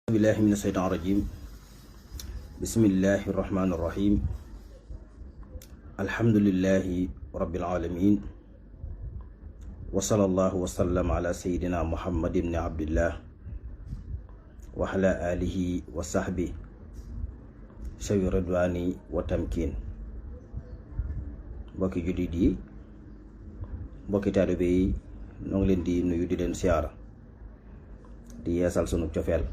billahi min asheytaan rajim. bismillahi rahmaani rahim. alhamdulillahi rabbil alamin wa sallallahu wa sallam ala sayidina muhammad ibni abdillah wa ala alihi wa sahbi shawi ridwani wa tamkin. mbokki jullit yi, mbokki taalibe yi, ñoo ngi leen di nuyu di leen siyaara, di yeesal sunu cofeel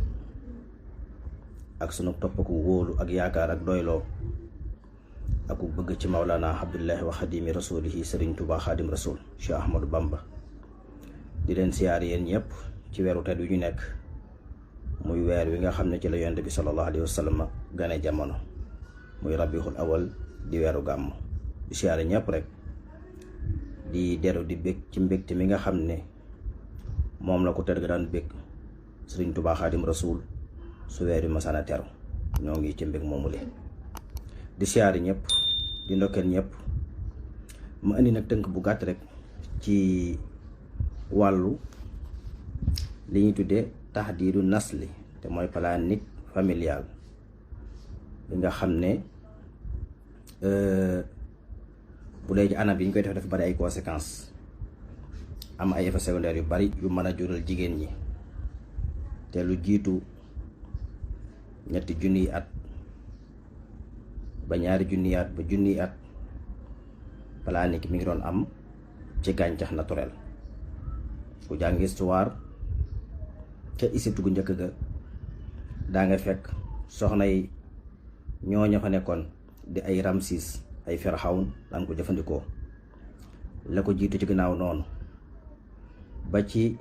ak sunu toppaku wóolu ak yaakaar ak doyloo ak bëgg ci Mawlana Abdullahi wa xadimi rasulihi Sëriñ Tuubaa Xaadim Rasul Cheikh Ahmadou Bamba. di leen siyaar yéen ñëpp ci weeru tedd wi ñu nekk, muy weer wi nga xam ne ci la yonent bi sallallahu alayhi wa sallam gane jamono, muy rabiul awal di weeru gàmm. di siyaare ñëpp rek, di dellu di bég ci mbégte mi nga xam ne moom la ko tedd ga daan bég Sëriñ Tuubaa Xaadim Rasul su weer wi masana teru. ñoo ngi ci mbég moomu le di siyaari ñëpp, di ndokkeel ñëpp. ma indi nag tënk bu gàtt rek ci wàllu li ñuy tuddee tahdiidu nasli, te mooy planning familial bi nga xam ne bu dee ci anam bi ñu koy def dafa bari ay conséquences, am ay effets secondaires yu bari yu mën a jural jigéen ñi. te lu jiitu ñetti junniy at ba ñaari junniy at ba junniy at, planning mi ngi doon am ci gàncax naturel. ku jàng histoire ca Égypte gu njëkk ga daa nga fekk soxna yi ñooña fa nekkoon di ay Ramsis, ay Firxawn daan ko jëfandikoo. la ko jiitu ci gannaaw noonu ba ci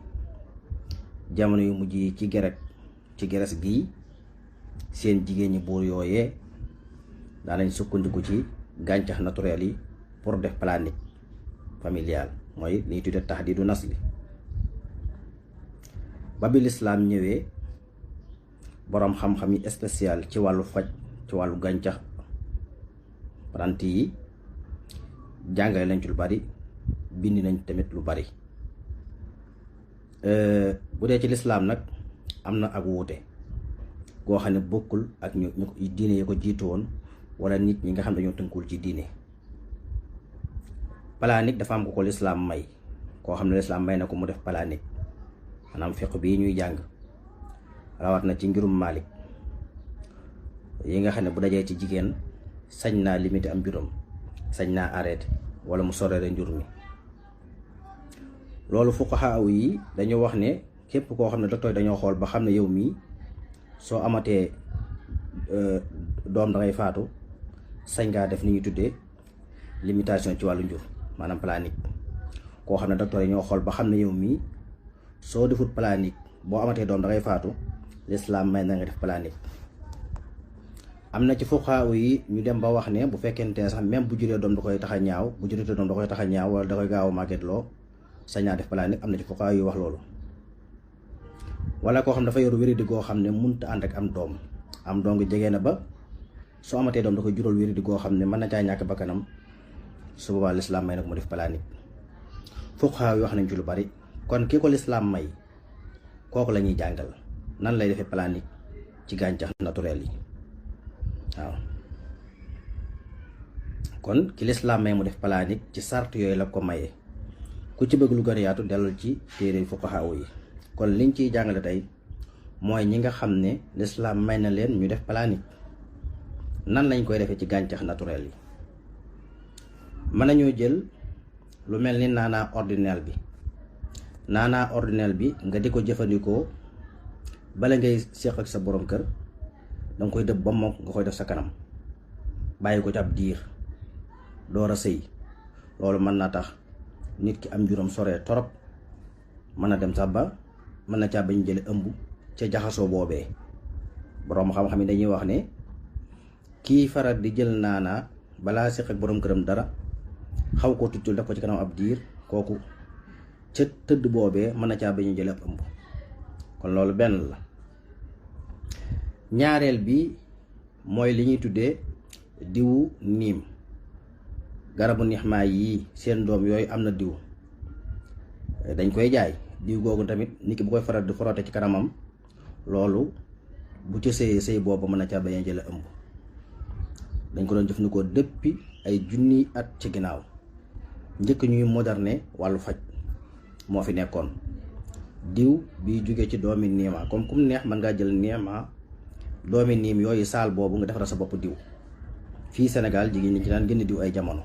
jamono yu mujj yi ci Grèce gii, seen jigéen ñi buur yooyee daanañ sukkandiku ci gàncax naturel yi pour def planning familial, mooy li ñuy tuddee tahdiidu nasli. ba bi lislaam ñëwee, boroom xam-xam yi spécial ci wàllu faj, ci wàllu gàncax, paranti yi jàngale nañ ci lu bari, bind nañ tamit lu bari. bu dee ci lislaam nag am na ak wuute goo xam ne bokkul ak ñu diine yi ko jiitu woon, wala nit ñi nga xam ne dañoo tënkul ci diine. planning dafa am ko lislaam may, koo xam ne lislaam may na ko mu def planning, maanaam fiq bii ñuy jàng rawat na ci ngirum Maalik yi nga xam ne bu dajee ci jigéen sañ naa limité am juróom, sañ naa arrêté wala mu sorere njur mi. loolu fuqahaa yi dañoo wax ne képp koo xam ne docteur dañoo xool ba xam ne yow mii soo amatee doom dangay faatu, sañ ngaa def ni ñuy tuddee limitation ci wàllu njur, maanaam planning. koo xam ne docteur yi ñoo xool ba xam ne yow mii soo defut planning boo amatee doom dangay faatu, lislaam may na nga def planning. am na ci fuqahaa yi ñu dem ba wax ne bu fekkente ne sax même bu juree doom da koy tax a ñaaw, bu juree doom da koy tax a ñaaw wala da koy gaaw a màgget loo, sañ naa def planning. am na ci fuqahaa yu wax loolu. wala koo xam dafa yor wéradi goo xam ne munta ànd ak am doom gi jege na ba soo amatee doom da koy jural wéradi goo xam ne mën na caa ñàkk bakkanam, su boobaa lislaam may nag mu def planning. fuqahaa yi wax nañ ci lu bari. kon ki ko lislaam may, kooku la ñuy jàngal nan lay defee planning ci gàncax naturel yi. waaw kon ki lislaam may mu def planning ci sart yooyu la ko mayee. ku ci bëgg lu gën a yaatu dellul ci téere fuqahaa yi. kon liñ ciy jàngale tey mooy ñi nga xam ne lislaam may na leen ñu def planning, nan lañ koy defee ci gàncax naturel yi. mën nañoo jël lu mel ni naanaa ordinaire bi. naanaa ordinaire bi nga di ko jëfandikoo bala ngay séq ak sa borom kër, danga koy dëbb ba mokk nga koy def sa kanam, bàyyi ko ci ab diir door a sëy. loolu mën naa tax nit ki am juróom soree torop, mën na dem sax ba mën na caa bañ jële ëmb ca jaxasoo boobee. boroom xam-xam yi dañuy wax ne kii faral di jël naanaa balaa séq ak borom këram dara, xaw ko tuccul def ko ci kanam ab diir, kooku ca tëdd boobee mën na caa bañ jële ab ëmb. kon loolu benn la. ñaareel bi mooy li ñuy tuddee diwu niim. garabu nixmaa yii seen doom yooyu am na diw dañ koy jaay. diw googu tamit nit ki bu koy faral di frotté ci kanamam loolu bu ci sëy boobu mën na ca bañ a jële ëmb. dañ ko doon jëfandikoo depuis ay junniy at ci ginnaaw njëkk ñuy moderne wàllu faj moo fi nekkoon. diw bi jóge ci doomi niima comme kum neex mën ngaa jël niima doomi niim yooyu saal boobu nga defaral sa bopp diw. fii Sénégal jigéen ñi ci daan gën diw ay jamono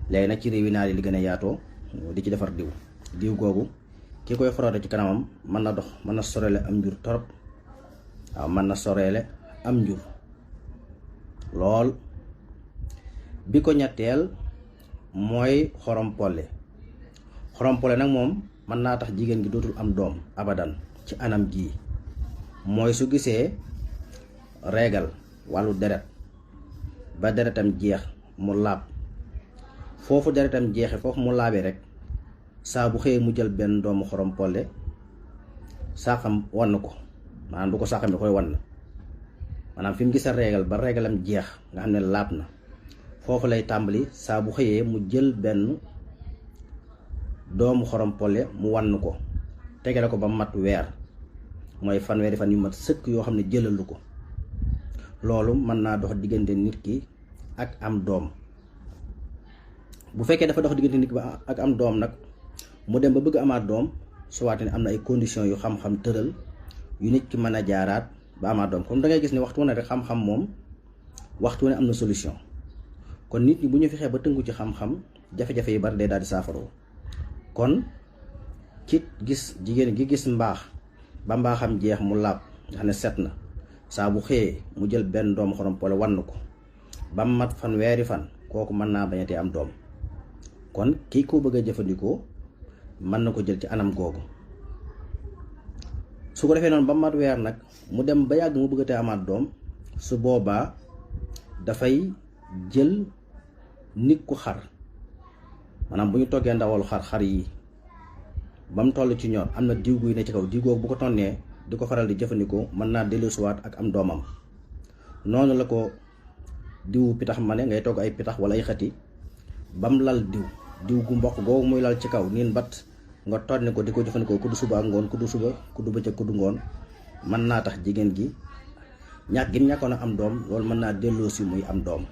léegi nag ci réewi naar yi li gën a yaatoo di ci defar diw. diw googu ki koy frotté ci kanamam mën na dox mën na soreele am njur torop waaw mën na soreele am njur lool. bi ko ñetteel mooy xorompole. xorompole nag moom mën naa tax jigéen gi dootul am doom abadan ci anam gii mooy su gisee reegal wàllu deret ba deretam jeex mu laab foofu deretam jeexe foofu mu laabee rek saa bu xëyee mu jël benn doomu xorompole saaxam wann ko maanaam du ko saaxam bi koy wann maanaam fi mu gisee reegal ba reegalam jeex nga xam ne laab na foofu lay tàmbali saa bu xëyee mu jël benn doomu xorompole mu wann ko tegale ko ba mat weer mooy fanweeri fan yu mat sëkk yoo xam ne jëlalu ko. loolu mën naa dox diggante nit ki ak am doom. bu fekkee dafa dox diggante nit ki ba ak am doom nag mu dem ba bëgg amaat doom su waatee ne am na ay conditions yu xam-xam tëral yu nit ki mën a jaaraat ba amaat doom comme da ngay gis ne waxtu wu ne rek xam-xam moom waxtu wu ne am na solution. kon nit ñi bu ñu fexee ba tënku ci xam-xam jafe-jafe yi bari day daal di saafaroo. kon ci gis jigéen gi gis mbaax ba mbaaxam jeex mu laab nga xam ne set na saa bu xëyee mu jël benn doomu xorompole wann ko ba mat fanweeri fan kooku mën naa bañatee am doom. kon kii ko bëgg a jëfandikoo mën na ko jël ci anam googu. su ko defee noonu ba mat weer nag mu dem ba yàgg mu bëggatee amaat doom su boobaa dafay jël nit ku xar maanaam bu ñu toggee ndawal xar yi ba mu toll ci ñor am na diw guy ne ci kaw diw googu bu ko tonnee di ko faral di jëfandikoo mën naa dellusiwaat ak am doomam. noonu la ko diwu pitax ma ne ngay togg ay pitax wala ay xati ba mu lal diw gu mboq googu muy lal ci kaw niin bat nga tonni ko di ko jëfandikoo kuddu suba ak ngoon kuddu suba kuddu bëccëg kuddu ngoon mën naa tax jigéen gi ñàkk gi ñàkkoon a am doom loolu mën naa delloosi muy am doom.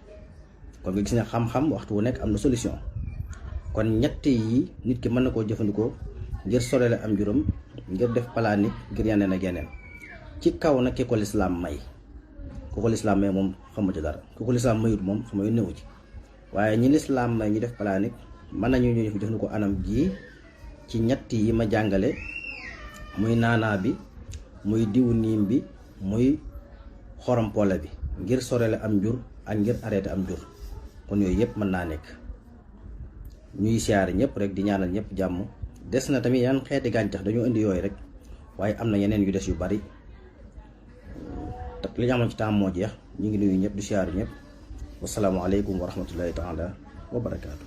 kon nga gis ne xam-xam waxtu wu nekk am na solution. kon ñett yi nit ki mën na koo jëfandikoo ngir sorele am juróom ngir def planique ngir yeneen ak yeneen ci kaw nag ki ko lislaam may. ku ko lislaam may moom xamu ci dara ku ko lislaam mayut moom xama yu néew ci waaye ñi lislaam may ñu def planique mën nañu ñu jëfandikoo anam ji ci ñett yi ma jàngale muy naanaa bi muy diwu niim bi muy xorompole bi ngir sorele am jur ak ngir arrêté am jur. kon yooyu yëpp mën naa nekk. ñuy siyaare ñëpp rek di ñaanal ñëpp jàmm. des na tamit yeneen xeeti gàncax dañoo indi yooyu rek waaye am na yeneen yu des yu bari te li ñu amoon ci temps moo jeex ñu ngi nuyu ñëpp di siyaare ñëpp. wasalaamualeykum wa rahmatullahi taala wa barakaatu.